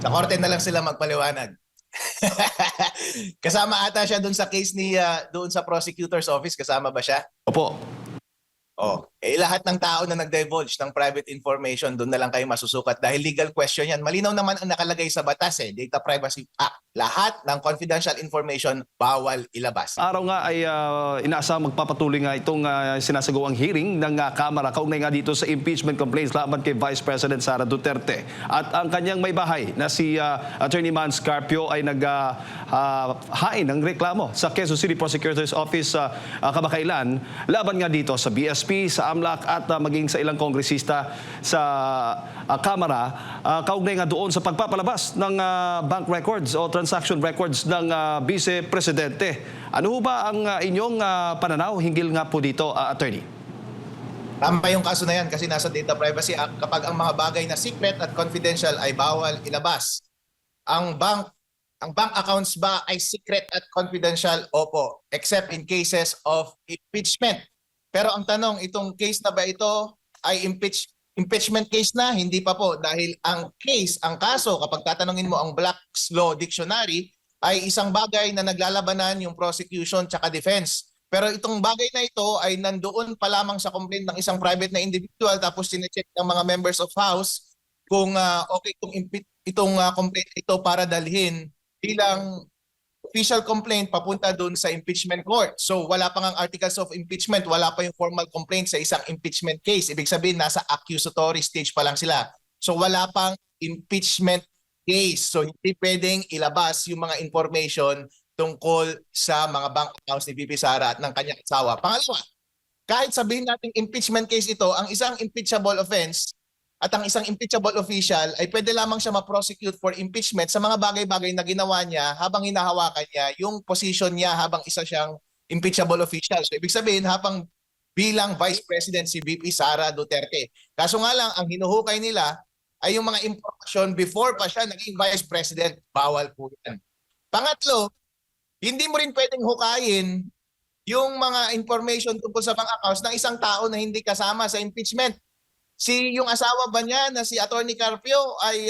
Sa korte na lang sila magpaliwanag. Kasama ata siya doon sa case ni doon sa prosecutor's office, kasama ba siya? Opo. Oh, lahat ng tao na nag-divulge ng private information, doon na lang kayo masusukat dahil legal question yan. Malinaw naman ang nakalagay sa batas Data Privacy Act. Lahat ng confidential information bawal ilabas. Araw nga ay inaasahang magpapatuloy nga itong sinasagawang hearing ng Kamara kaugnay nga dito sa impeachment complaints laban kay Vice President Sara Duterte. At ang kanyang may bahay na si Attorney Mans Carpio ay naghain ng reklamo sa Quezon City Prosecutor's Office kamakailan laban nga dito sa BSP, sa AMLAC at maging sa ilang kongresista sa Kamara kaugnay nga doon sa pagpapalabas ng bank records o transaction records ng Vice Presidente. Ano ba ang inyong pananaw hinggil nga po dito, Attorney? Tama yung kaso na yan kasi nasa Data Privacy Act kapag ang mga bagay na secret at confidential ay bawal ilabas. Ang bank accounts ba ay secret at confidential? Opo, except in cases of impeachment. Pero ang tanong, itong case na ba ito ay impeachment case na? Hindi pa po dahil ang kaso kapag tatanungin mo ang Black's Law Dictionary ay isang bagay na naglalabanan yung prosecution tsaka defense. Pero itong bagay na ito ay nandoon pa lamang sa complaint ng isang private na individual tapos sinecheck ng mga members of House kung okay itong complaint ito para dalhin bilang official complaint papunta doon sa impeachment court. So wala pa ngang articles of impeachment, wala pa yung formal complaint sa isang impeachment case. Ibig sabihin nasa accusatory stage pa lang sila. So wala pang impeachment case. So hindi pwedeng ilabas yung mga information tungkol sa mga bank accounts ni VP Sara at ng kanyang asawa. Pangalawa, kahit sabihin natin impeachment case ito, ang isang impeachable offense at ang isang impeachable official ay pwede lamang siya ma-prosecute for impeachment sa mga bagay-bagay na ginawa niya habang hinahawakan niya yung position niya habang isa siyang impeachable official. So ibig sabihin habang bilang Vice President si VP Sara Duterte. Kaso nga lang, ang hinuhukay nila ay yung mga impormasyon before pa siya naging Vice President. Bawal po yan. Pangatlo, hindi mo rin pwedeng hukayin yung mga information tungkol sa bank accounts ng isang tao na hindi kasama sa impeachment. Yung asawa ba niya na si Attorney Carpio ay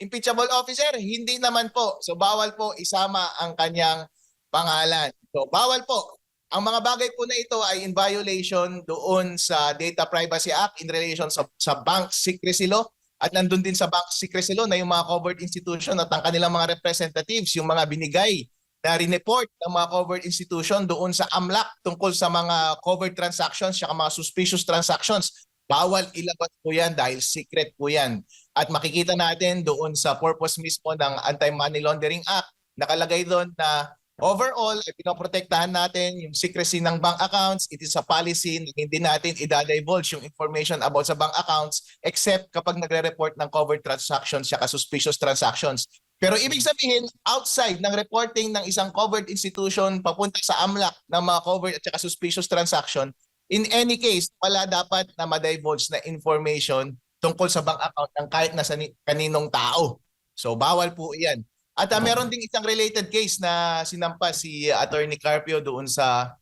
impeachable officer? Hindi naman po. So bawal po isama ang kanyang pangalan. So bawal po. Ang mga bagay po na ito ay in violation doon sa Data Privacy Act in relation sa bank secrecy law. At nandun din sa bank secrecy law na yung mga covered institution at ang kanilang mga representatives, yung mga binigay na rineport ng mga covered institution doon sa AMLAC tungkol sa mga covered transactions at mga suspicious transactions. Bawal ilabas po yan dahil secret po yan. At makikita natin doon sa purpose mismo ng Anti-Money Laundering Act, nakalagay doon na overall, pinoprotektahan natin yung secrecy ng bank accounts. It is a policy na hindi natin i-divulge yung information about sa bank accounts except kapag nagre-report ng covered transactions at suspicious transactions. Pero ibig sabihin, outside ng reporting ng isang covered institution papunta sa AMLAC ng mga covered at saka suspicious transaction, in any case, wala dapat na ma-divulge na information tungkol sa bank account ng kahit na kaninong tao. So bawal po yan. At meron ding isang related case na sinampa si Attorney Carpio doon sa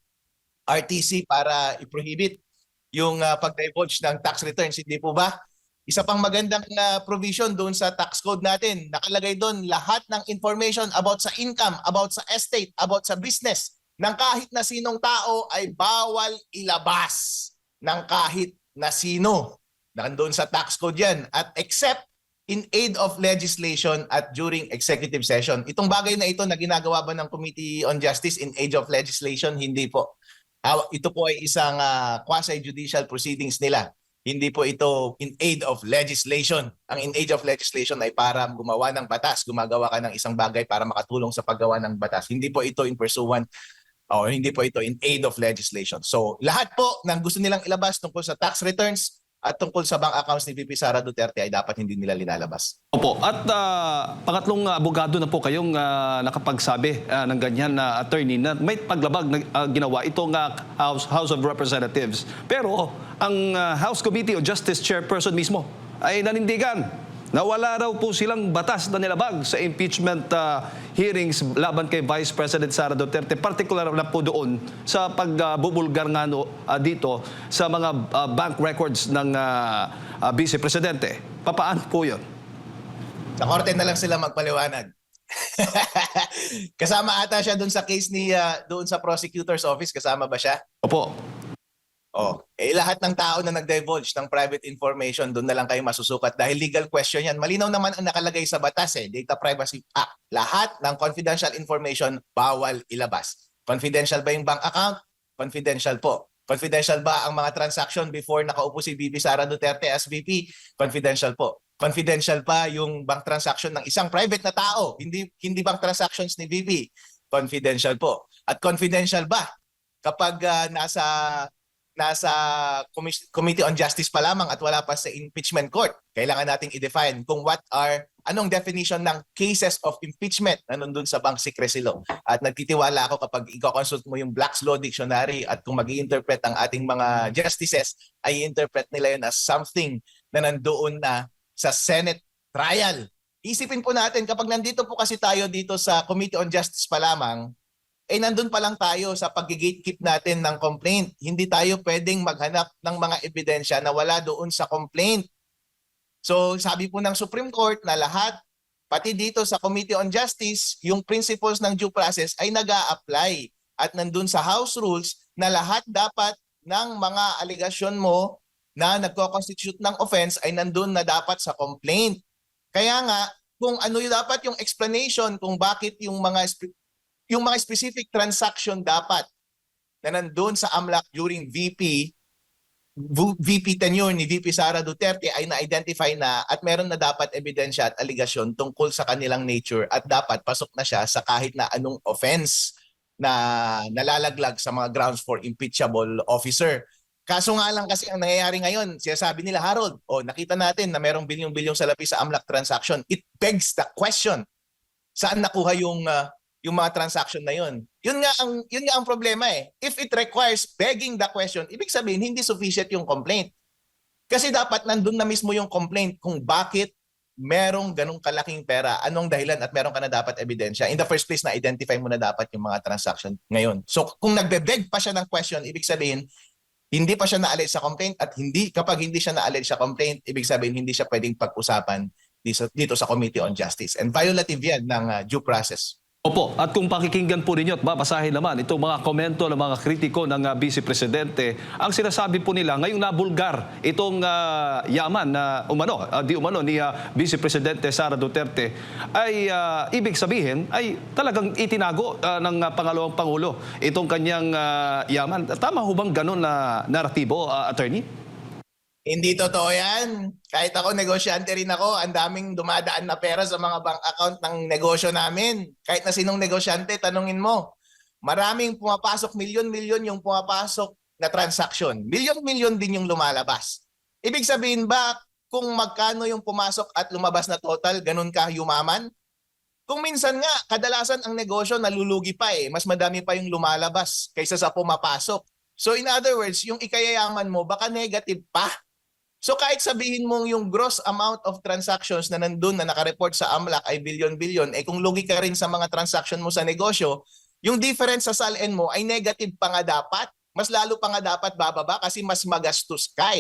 RTC para i-prohibit yung pag-divulge ng tax returns. Hindi po ba? Isa pang magandang provision doon sa tax code natin. Nakalagay doon lahat ng information about sa income, about sa estate, about sa business ng kahit na sinong tao ay bawal ilabas ng kahit na sino. Nandoon sa tax code yan. At except in aid of legislation at during executive session. Itong bagay na ito na ginagawa ba ng Committee on Justice in aid of legislation? Hindi po. Ito po ay isang quasi-judicial proceedings nila. Hindi po ito in aid of legislation. Ang in aid of legislation ay para gumawa ng batas. Gumagawa ka ng isang bagay para makatulong sa paggawa ng batas. Hindi po ito in pursuant o hindi po ito in aid of legislation. So lahat po ng gusto nilang ilabas tungkol sa tax returns at tungkol sa bank accounts ni VP Sara Duterte ay dapat hindi nila linalabas. Opo. At pangatlong abogado na po kayong nakapagsabi ng ganyan na attorney na may paglabag na ginawa itong House of Representatives. Pero ang House Committee o Justice Chairperson mismo ay nanindigan na wala raw po silang batas na nilabag sa impeachment hearings laban kay Vice President Sara Duterte, particular na po doon sa pagbubulgar nga dito sa mga bank records ng Vice Presidente. Papaano po yun? Sa korte na lang sila magpaliwanag. Kasama ata siya doon sa case ni doon sa prosecutor's office, kasama ba siya? Opo. Oh, lahat ng tao na nag-divulge ng private information, doon na lang kayo masusukat dahil legal question yan. Malinaw naman ang nakalagay sa batas Data Privacy Act. Lahat ng confidential information bawal ilabas. Confidential ba yung bank account? Confidential po. Confidential ba ang mga transaction before nakaupo si VP Sara Duterte as VP? Confidential po. Confidential pa yung bank transaction ng isang private na tao, hindi bank transactions ni VP. Confidential po. At confidential ba kapag nasa Committee on Justice pa lamang at wala pa sa impeachment court? Kailangan nating i-define kung anong definition ng cases of impeachment na nandun sa bank secrecy law. At nagtitiwala ako kapag i-consult mo yung Black's Law Dictionary at kung mag-i-interpret ang ating mga justices, ay i-interpret nila yun as something na nandoon na sa Senate trial. Isipin po natin, kapag nandito po kasi tayo dito sa Committee on Justice pa lamang, nandun pa lang tayo sa pag-gatekeep natin ng complaint. Hindi tayo pwedeng maghanap ng mga ebidensya na wala doon sa complaint. So sabi po ng Supreme Court na lahat, pati dito sa Committee on Justice, yung principles ng due process ay nag-a-apply. At nandun sa House Rules na lahat dapat ng mga aligasyon mo na nagko-constitute ng offense ay nandun na dapat sa complaint. Kaya nga, kung ano yung dapat yung explanation kung bakit yung mga specific transaction dapat na nandun sa AMLAC during VP tenure ni VP Sara Duterte ay na-identify na at meron na dapat ebidensya at aligasyon tungkol sa kanilang nature at dapat pasok na siya sa kahit na anong offense na nalalaglag sa mga grounds for impeachable officer. Kaso nga lang kasi ang nangyayari ngayon, sinasabi nila, Harold, nakita natin na merong bilyong-bilyong salapi sa AMLAC transaction. It begs the question, saan nakuha yung mga transaction na yun? Yun nga ang problema If it requires begging the question, ibig sabihin hindi sufficient yung complaint. Kasi dapat nandun na mismo yung complaint kung bakit merong ganong kalaking pera, anong dahilan at meron ka na dapat ebidensya. In the first place, na-identify mo na dapat yung mga transaction ngayon. So kung nagbe-beg pa siya ng question, ibig sabihin hindi pa siya na-allege sa complaint at kapag hindi siya na-allege sa complaint, ibig sabihin hindi siya pwedeng pag-usapan dito sa Committee on Justice. And violative yan ng due process. Opo, at kung pakikinggan po ninyo at babasahin naman itong mga komento ng mga kritiko ng Vice Presidente, ang sinasabi po nila ngayong nabulgar itong yaman na di umano ni Vice Presidente Sara Duterte ay ibig sabihin ay talagang itinago ng pangalawang Pangulo itong kanyang yaman. Tama ho bang ganun na naratibo, attorney? Hindi totoo yan. Kahit ako, negosyante rin ako. Ang daming dumadaan na pera sa mga bank account ng negosyo namin. Kahit na sinong negosyante, tanungin mo. Maraming pumapasok, milyon-milyon yung pumapasok na transaction. Milyon-milyon din yung lumalabas. Ibig sabihin ba, kung magkano yung pumasok at lumabas na total, ganun ka yumaman? Kung minsan nga, kadalasan ang negosyo nalulugi pa Mas madami pa yung lumalabas kaysa sa pumapasok. So in other words, yung ikayayaman mo, baka negative pa. So kahit sabihin mong yung gross amount of transactions na nandun na nakareport sa AMLAC ay bilyon-bilyon, kung lugi ka rin sa mga transaction mo sa negosyo, yung difference sa SALN mo ay negative pa nga dapat. Mas lalo pa nga dapat bababa kasi mas magastos ka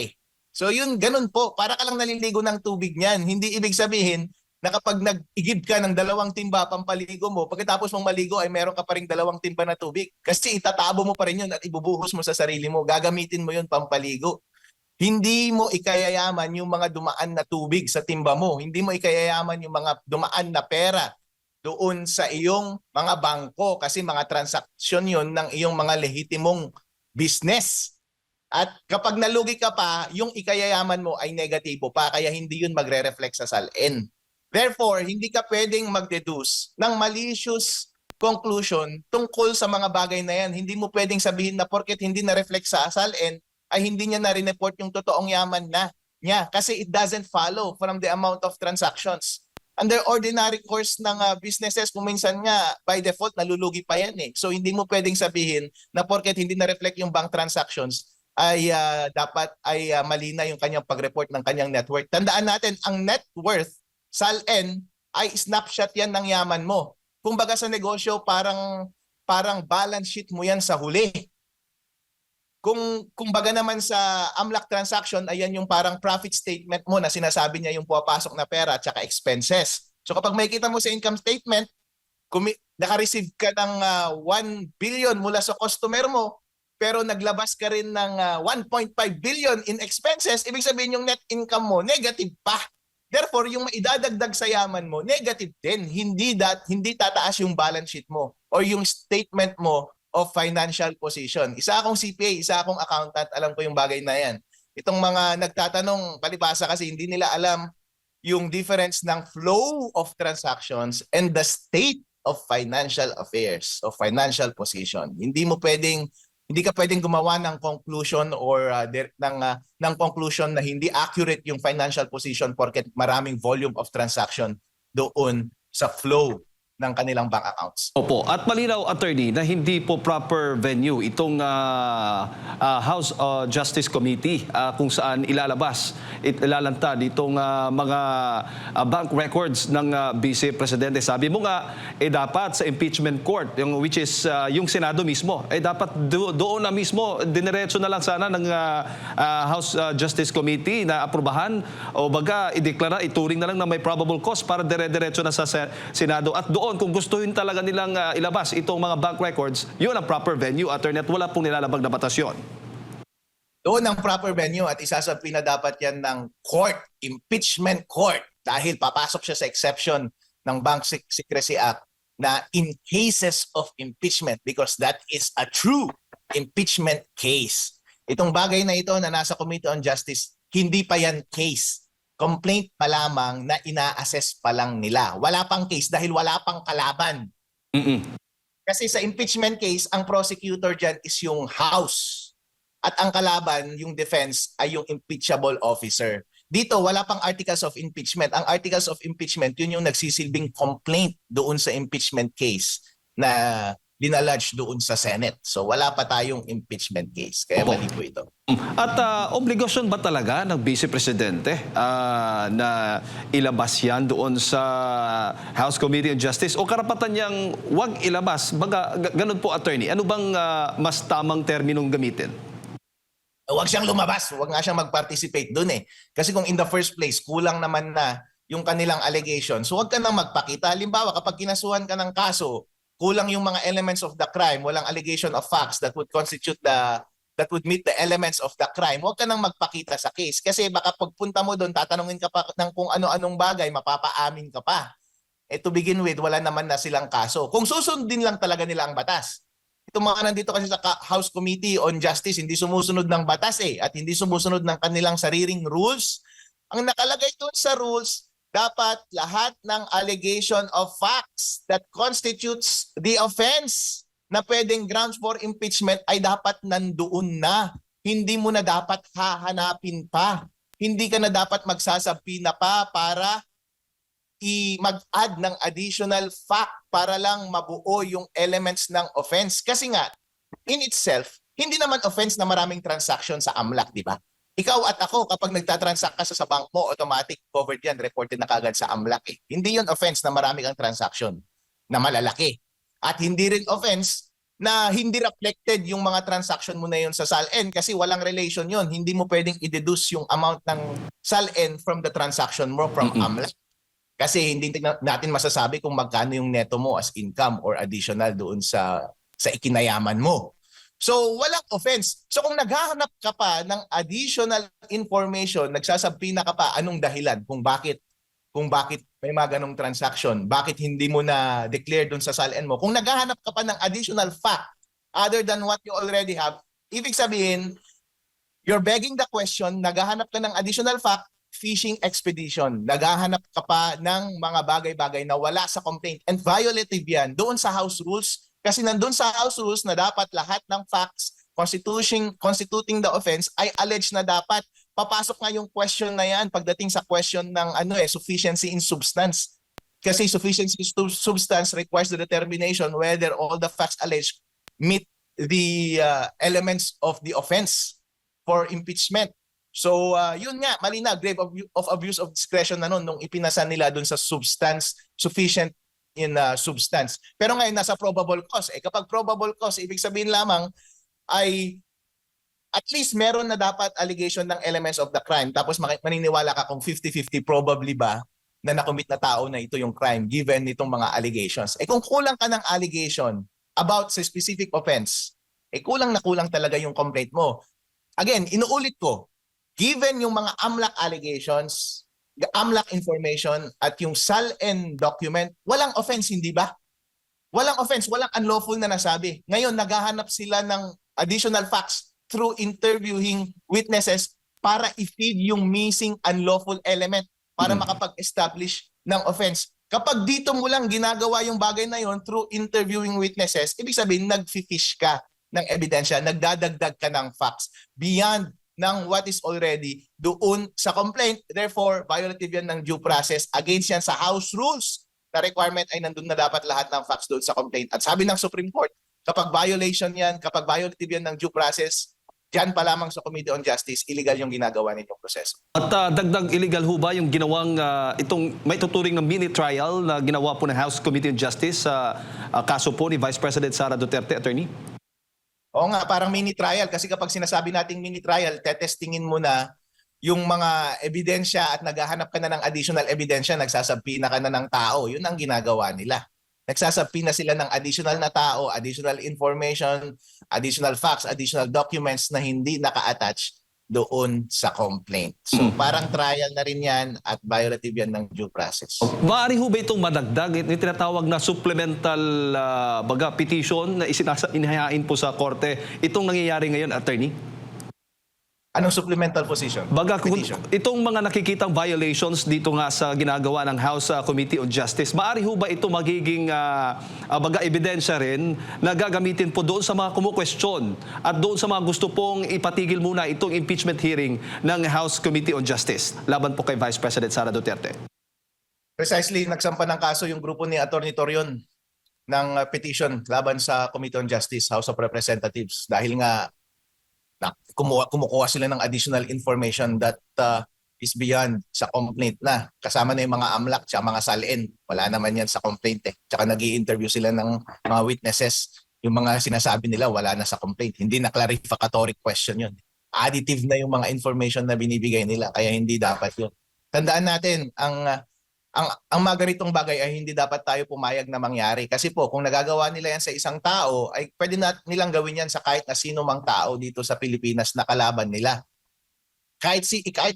So yun, ganun po. Para ka lang naliligo ng tubig niyan. Hindi ibig sabihin na kapag nag-igib ka ng 2 timba pampaligo mo, pagkatapos mong maligo ay meron ka pa rin 2 timba na tubig. Kasi itatabo mo pa rin yun at ibubuhos mo sa sarili mo. Gagamitin mo yun pampaligo. Hindi mo ikayayaman yung mga dumaan na tubig sa timba mo. Hindi mo ikayayaman yung mga dumaan na pera doon sa iyong mga bangko kasi mga transaksyon yun ng iyong mga lehitimong business. At kapag nalugi ka pa, yung ikayayaman mo ay negatibo pa kaya hindi yun magre-reflect sa SALN. Therefore, hindi ka pwedeng mag-deduce ng malicious conclusion tungkol sa mga bagay na yan. Hindi mo pwedeng sabihin na porket hindi na-reflect sa SALN, ay hindi niya na-report yung totoong yaman niya kasi it doesn't follow from the amount of transactions. Under ordinary course ng businesses, kung minsan nga by default nalulugi pa yan So hindi mo pwedeng sabihin na porket hindi na-reflect yung bank transactions ay dapat ay mali na yung kanyang pag-report ng kanyang net worth. Tandaan natin, ang net worth, SALN, ay snapshot yan ng yaman mo. Kumbaga sa negosyo, parang balance sheet mo yan sa huli. kung baga naman sa AMLAC transaction, ayan yung parang profit statement mo na sinasabi niya yung pumapasok na pera at saka expenses. So kapag makikita mo sa income statement, naka-receive ka ng 1 billion mula sa customer mo, pero naglabas ka rin ng 1.5 billion in expenses, ibig sabihin yung net income mo, negative pa. Therefore, yung maidadagdag sa yaman mo, negative din. Hindi tataas yung balance sheet mo or yung statement mo of financial position. Isa akong CPA, isa akong accountant, alam ko yung bagay na yan. Itong mga nagtatanong, palibasa kasi hindi nila alam yung difference ng flow of transactions and the state of financial affairs, of financial position. Hindi ka pwedeng gumawa ng conclusion or ng conclusion na hindi accurate yung financial position porket maraming volume of transaction doon sa flow ng kanilang bank accounts. Opo. At malinaw, attorney, na hindi po proper venue itong House Justice Committee kung saan ilalantad itong mga bank records ng Vice Presidente. Sabi mo nga, dapat sa impeachment court, which is yung Senado mismo, dapat doon na mismo, dinerecho na lang sana ng House Justice Committee na aprubahan o baga ideklara, ituring na lang na may probable cause para dire-diretso na sa Senado. At doon, kung gustuhin talaga nilang ilabas itong mga bank records, yun ang proper venue, attorney, at wala pong nilalabag na batasyon. Doon ang proper venue at isasabi na dapat yan ng court, impeachment court, dahil papasok siya sa exception ng Bank Secrecy Act na in cases of impeachment because that is a true impeachment case. Itong bagay na ito na nasa Committee on Justice, hindi pa yan case. Complaint pa lamang na ina-assess pa lang nila. Wala pang case dahil wala pang kalaban. Kasi sa impeachment case, ang prosecutor dyan is yung House. At ang kalaban, yung defense, ay yung impeachable officer. Dito, wala pang articles of impeachment. Ang articles of impeachment, yun yung nagsisilbing complaint doon sa impeachment case na dinalodge doon sa Senate. So wala pa tayong impeachment case. Kaya mali po ito. At obligasyon ba talaga ng Vice Presidente na ilabas yan doon sa House Committee on Justice o karapatan niyang wag ilabas? Baga, ganun po, attorney. Ano bang mas tamang terminong gamitin? Huwag siyang lumabas. Huwag nga siyang mag-participate doon eh. Kasi kung in the first place, kulang naman na yung kanilang allegations, huwag ka nang magpakita. Halimbawa, kapag kinasuhan ka ng kaso, kulang yung mga elements of the crime, walang allegation of facts that would meet the elements of the crime, huwag ka nang magpakita sa case. Kasi baka pagpunta mo doon, tatanungin ka pa ng kung ano-anong bagay, mapapaamin ka pa. To begin with, wala naman na silang kaso. Kung susundin lang talaga nila ang batas. Itong mga nandito kasi sa House Committee on Justice, hindi sumusunod ng batas at hindi sumusunod ng kanilang sariling rules. Ang nakalagay doon sa rules, dapat lahat ng allegation of facts that constitutes the offense na pwedeng grounds for impeachment ay dapat nandoon na. Hindi mo na dapat hahanapin pa. Hindi ka na dapat magsasabi na pa para mag-add ng additional fact para lang mabuo yung elements ng offense. Kasi nga, in itself, hindi naman offense na maraming transaction sa AMLAC, di ba? Ikaw at ako, kapag nagtatransact ka sa bank mo, automatic covered yan, reported na kagad sa AMLAC. Hindi yun offense na marami kang transaction na malalaki. At hindi rin offense na hindi reflected yung mga transaction mo na yun sa SALN kasi walang relation yun. Hindi mo pwedeng i-deduce yung amount ng SALN from the transaction mo from AMLAC. Kasi hindi natin masasabi kung magkano yung neto mo as income or additional doon sa ikinayaman mo. So, walang offense. So, kung naghahanap ka pa ng additional information, nagsasabi na ka pa anong dahilan kung bakit may mga ganong transaction, bakit hindi mo na declare dun sa SALN mo. Kung naghahanap ka pa ng additional fact other than what you already have, ibig sabihin, you're begging the question, naghahanap ka ng additional fact, fishing expedition. Naghahanap ka pa ng mga bagay-bagay na wala sa complaint. And violative yan doon sa House Rules. Kasi nandun sa House Rules na dapat lahat ng facts constituting the offense ay alleged na dapat. Papasok nga yung question na yan pagdating sa question ng sufficiency in substance. Kasi sufficiency in substance requires the determination whether all the facts alleged meet the elements of the offense for impeachment. So yun nga, malinaw, grave of abuse of discretion na nung ipinasa nila dun sa substance, sufficient in substance. Pero ngayon nasa probable cause. Kapag probable cause, ibig sabihin lamang ay at least meron na dapat allegation ng elements of the crime. Tapos maniniwala ka kung 50-50 probably ba na nakomit na tao na ito yung crime given itong mga allegations. Kung kulang ka ng allegation about sa specific offense, kulang na kulang talaga yung complaint mo. Again, inuulit ko, given yung mga AMLAC allegations, the AMLAC information at yung SALN document, walang offense, hindi ba? Walang offense, walang unlawful na nasabi. Ngayon, naghahanap sila ng additional facts through interviewing witnesses para i-feed yung missing unlawful element para makapag-establish ng offense. Kapag dito mo lang ginagawa yung bagay na yon through interviewing witnesses, ibig sabihin nag-fish ka ng ebidensya, nagdadagdag ka ng facts beyond ng what is already doon sa complaint. Therefore, violative yan ng due process. Against yan sa House rules. The requirement ay nandun na dapat lahat ng facts doon sa complaint. At sabi ng Supreme Court, kapag violation yan, kapag violative yan ng due process, dyan pa lamang sa Committee on Justice, illegal yung ginagawa ninyong proseso. At dagdag illegal ho ba yung ginawang itong may tuturing ng mini trial na ginawa po ng House Committee on Justice sa kaso po ni Vice President Sara Duterte, Attorney? Oo nga, parang mini trial. Kasi kapag sinasabi nating mini trial, tetestingin mo na yung mga ebidensya at naghahanap ka na ng additional ebidensya, nagsasabpi na ka na ng tao. Yun ang ginagawa nila. Nagsasabpi na sila ng additional na tao, additional information, additional facts, additional documents na hindi naka-attach doon sa complaint. So parang trial na rin yan at violative yan ng due process. Maaari ho ba itong madagdag? Yung tinatawag na supplemental petition na inahayain po sa korte. Itong nangyayari ngayon, Attorney? Anong supplemental petition? Itong mga nakikitang violations dito nga sa ginagawa ng House Committee on Justice, maaari ho ba ito magiging ebidensya rin na gagamitin po doon sa mga kumukwestiyon at doon sa mga gusto pong ipatigil muna itong impeachment hearing ng House Committee on Justice laban po kay Vice President Sara Duterte? Precisely, nagsampa ng kaso yung grupo ni Atty. Torion ng petition laban sa Committee on Justice, House of Representatives, dahil nga kumukuha sila ng additional information that is beyond sa complaint na. Kasama na yung mga AMLAC at mga SALN. Wala naman yan sa complaint eh. Tsaka nag-i-interview sila ng mga witnesses. Yung mga sinasabi nila wala na sa complaint. Hindi na clarificatory question yun. Additive na yung mga information na binibigay nila. Kaya hindi dapat yun. Tandaan natin, ang mga ganitong bagay ay hindi dapat tayo pumayag na mangyari. Kasi po, kung nagagawa nila yan sa isang tao, ay pwede nilang gawin yan sa kahit na sino mang tao dito sa Pilipinas na kalaban nila. Kahit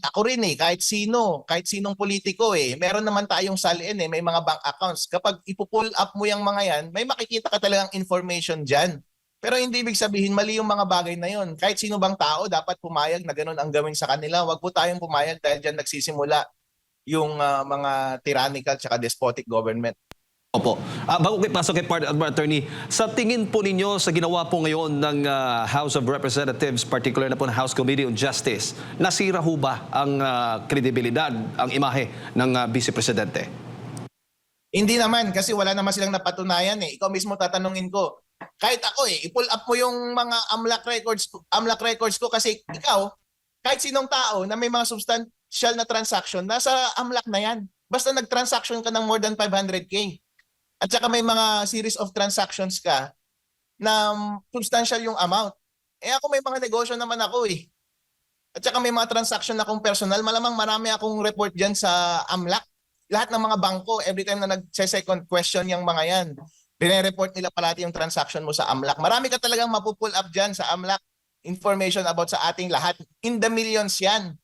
ako rin kahit sinong politiko meron naman tayong SALN may mga bank accounts. Kapag ipo-pull up mo yung mga yan, may makikita ka talagang information dyan. Pero hindi ibig sabihin mali yung mga bagay na yun. Kahit sino bang tao dapat pumayag na ganun ang gawin sa kanila. Huwag po tayong pumayag dahil dyan nagsisimula yung mga tyrannical at despotic government. Opo. Bago kayo pasok kay Attorney, sa tingin po ninyo sa ginawa po ngayon ng House of Representatives, particular na po ng House Committee on Justice, nasira ho ba ang kredibilidad, ang imahe ng Vice Presidente? Hindi naman, kasi wala naman silang napatunayan Ikaw mismo tatanungin ko. Kahit ako i-pull up mo yung mga AMLAC records ko kasi ikaw, kahit sinong tao na may mga substantial na transaction, nasa AMLAC na yan. Basta nag-transaction ka ng more than 500K. At saka may mga series of transactions ka na substantial yung amount. Ako may mga negosyo naman ako At saka may mga transaction akong personal. Malamang marami akong report dyan sa AMLAC. Lahat ng mga bangko, every time na nag-second question yung mga yan, bine-report nila palati yung transaction mo sa AMLAC. Marami ka talagang mapupull up dyan sa AMLAC. Information about sa ating lahat. In the millions yan.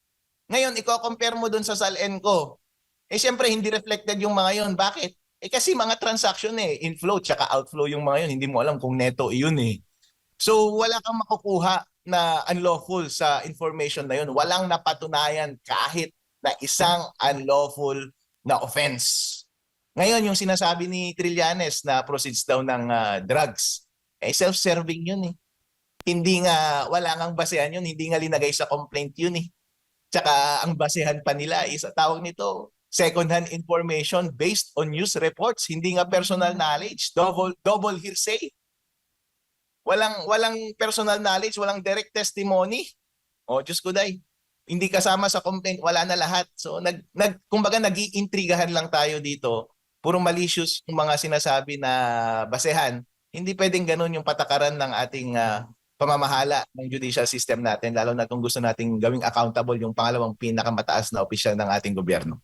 Ngayon, i-compare mo dun sa SALN ko. Siyempre, hindi reflected yung mga yon. Bakit? Kasi mga transaction inflow tsaka outflow yung mga yun. Hindi mo alam kung neto yun So, wala kang makukuha na unlawful sa information na yun. Walang napatunayan kahit na isang unlawful na offense. Ngayon, yung sinasabi ni Trillanes na proceeds daw ng drugs, self-serving yun Hindi nga, wala ngang basehan yun. Hindi nga linagay sa complaint yun Tsaka ang basehan pa nila is tawag nito second-hand information based on news reports. Hindi nga personal knowledge. Double hearsay. Walang personal knowledge, walang direct testimony. Diyos ko day. Hindi kasama sa complaint, wala na lahat. So kumbaga nag-iintrigahan lang tayo dito. Puro malicious yung mga sinasabi na basehan. Hindi pwedeng ganun yung patakaran ng ating pamamahala ng judicial system natin, lalo na kung gusto nating gawing accountable yung pangalawang pinakamataas na opisyal ng ating gobyerno.